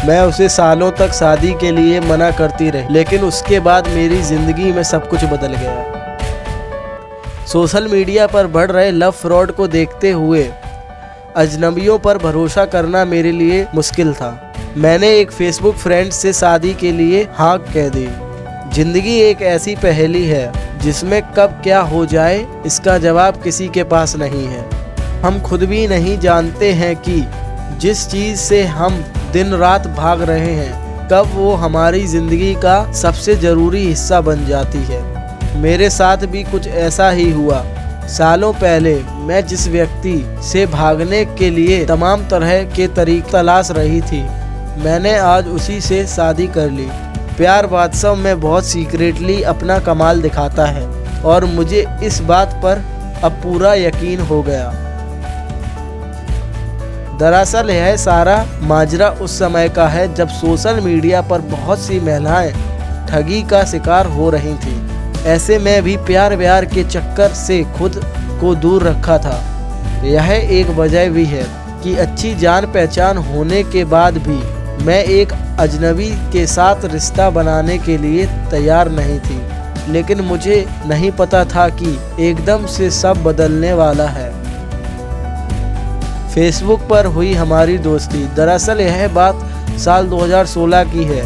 मैं उसे सालों तक शादी के लिए मना करती रही, लेकिन उसके बाद मेरी ज़िंदगी में सब कुछ बदल गया। सोशल मीडिया पर बढ़ रहे लव फ्रॉड को देखते हुए अजनबियों पर भरोसा करना मेरे लिए मुश्किल था। मैंने एक फेसबुक फ्रेंड से शादी के लिए हाँ कह दी। जिंदगी एक ऐसी पहेली है जिसमें कब क्या हो जाए इसका जवाब किसी के पास नहीं है। हम खुद भी नहीं जानते हैं कि जिस चीज़ से हम दिन रात भाग रहे हैं कब वो हमारी ज़िंदगी का सबसे ज़रूरी हिस्सा बन जाती है। मेरे साथ भी कुछ ऐसा ही हुआ। सालों पहले मैं जिस व्यक्ति से भागने के लिए तमाम तरह के तरीके तलाश रही थी, मैंने आज उसी से शादी कर ली। प्यार वास्तव में बहुत सीक्रेटली अपना कमाल दिखाता है और मुझे इस बात पर अब पूरा यकीन हो गया। दरअसल यह सारा माजरा उस समय का है जब सोशल मीडिया पर बहुत सी महिलाएं ठगी का शिकार हो रही थीं। ऐसे में भी प्यार व्यार के चक्कर से खुद को दूर रखा था। यह एक वजह भी है कि अच्छी जान पहचान होने के बाद भी मैं एक अजनबी के साथ रिश्ता बनाने के लिए तैयार नहीं थी। लेकिन मुझे नहीं पता था कि एकदम से सब बदलने वाला है। फेसबुक पर हुई हमारी दोस्ती। दरअसल यह बात साल 2016 की है,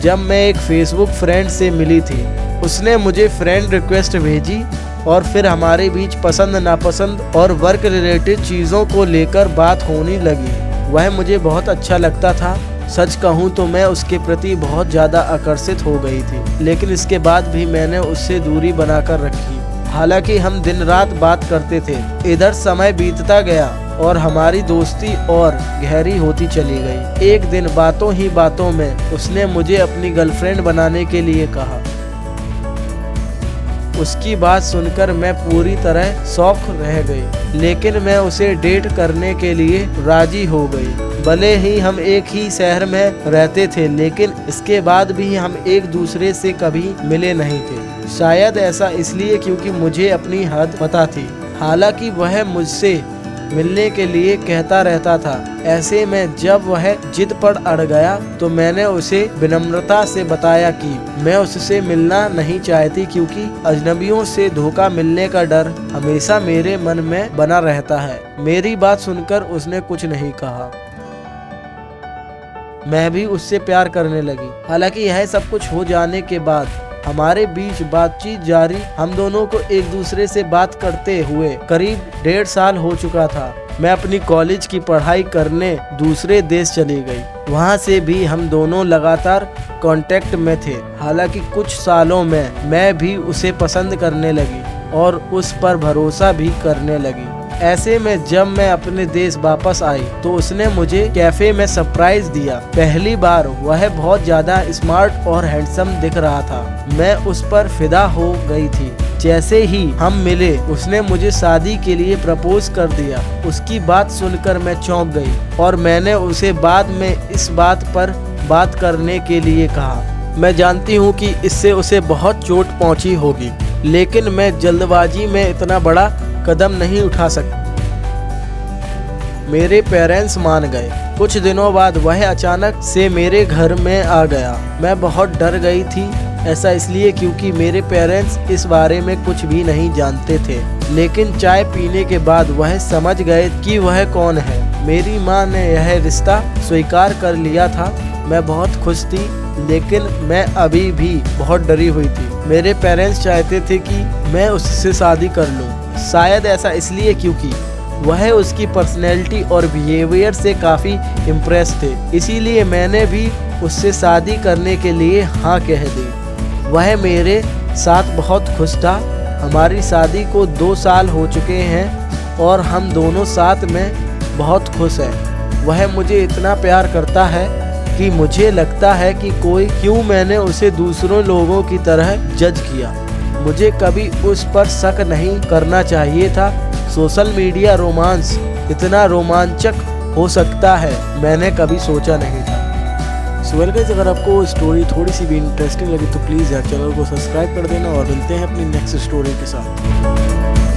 जब मैं एक फेसबुक फ्रेंड से मिली थी। उसने मुझे फ्रेंड रिक्वेस्ट भेजी और फिर हमारे बीच पसंद नापसंद और वर्क रिलेटेड चीज़ों को लेकर बात होने लगी। वह मुझे बहुत अच्छा लगता था। सच कहूँ तो मैं उसके प्रति बहुत ज़्यादा आकर्षित हो गई थी, लेकिन इसके बाद भी मैंने उससे दूरी बनाकर रखी। हालांकि हम दिन रात बात करते थे। इधर समय बीतता गया और हमारी दोस्ती और गहरी होती चली गई। एक दिन बातों ही बातों में उसने मुझे अपनी गर्लफ्रेंड बनाने के लिए कहा। उसकी बात सुनकर मैं पूरी तरह शॉक रह गई, लेकिन मैं उसे डेट करने के लिए राजी हो गई। भले ही हम एक ही शहर में रहते थे, लेकिन इसके बाद भी हम एक दूसरे से कभी मिले नहीं थे। शायद ऐसा इसलिए क्योंकि मुझे अपनी हद पता थी। हालांकि वह मुझसे मिलने के लिए कहता रहता था। ऐसे में जब वह जिद पर अड़ गया तो मैंने उसे विनम्रता से बताया कि मैं उससे मिलना नहीं चाहती, क्योंकि अजनबियों से धोखा मिलने का डर हमेशा मेरे मन में बना रहता है। मेरी बात सुनकर उसने कुछ नहीं कहा। मैं भी उससे प्यार करने लगी। हालांकि यह सब कुछ हो जाने के बाद हमारे बीच बातचीत जारी। हम दोनों को एक दूसरे से बात करते हुए करीब 1.5 साल हो चुका था। मैं अपनी कॉलेज की पढ़ाई करने दूसरे देश चली गई। वहाँ से भी हम दोनों लगातार कांटेक्ट में थे। हालांकि कुछ सालों में मैं भी उसे पसंद करने लगी और उस पर भरोसा भी करने लगी। ऐसे में जब मैं अपने देश वापस आई तो उसने मुझे कैफे में सरप्राइज दिया। पहली बार वह बहुत ज्यादा स्मार्ट और हैंडसम दिख रहा था। मैं उस पर फिदा हो गई थी। जैसे ही हम मिले उसने मुझे शादी के लिए प्रपोज कर दिया। उसकी बात सुनकर मैं चौंक गई और मैंने उसे बाद में इस बात पर बात करने के लिए कहा। मैं जानती हूँ कि इससे उसे बहुत चोट पहुँची होगी, लेकिन मैं जल्दबाजी में इतना बड़ा कदम नहीं उठा सकती। मेरे पेरेंट्स मान गए। कुछ दिनों बाद वह अचानक से मेरे घर में आ गया। मैं बहुत डर गई थी। ऐसा इसलिए क्योंकि मेरे पेरेंट्स इस बारे में कुछ भी नहीं जानते थे, लेकिन चाय पीने के बाद वह समझ गए कि वह कौन है। मेरी माँ ने यह रिश्ता स्वीकार कर लिया था। मैं बहुत खुश थी, लेकिन मैं अभी भी बहुत डरी हुई थी। मेरे पेरेंट्स चाहते थे कि मैं उससे शादी कर लूं। शायद ऐसा इसलिए क्योंकि वह उसकी पर्सनैलिटी और बिहेवियर से काफ़ी इम्प्रेस थे। इसीलिए मैंने भी उससे शादी करने के लिए हाँ कह दी। वह मेरे साथ बहुत खुश था। हमारी शादी को 2 साल हो चुके हैं और हम दोनों साथ में बहुत खुश हैं। वह मुझे इतना प्यार करता है कि मुझे लगता है कि क्यों मैंने उसे दूसरों लोगों की तरह जज किया। मुझे कभी उस पर शक नहीं करना चाहिए था। सोशल मीडिया रोमांस इतना रोमांचक हो सकता है, मैंने कभी सोचा नहीं था। सो वेल गाइस, अगर आपको स्टोरी थोड़ी सी भी इंटरेस्टिंग लगी तो प्लीज़ यार चैनल को सब्सक्राइब कर देना और मिलते हैं अपनी नेक्स्ट स्टोरी के साथ।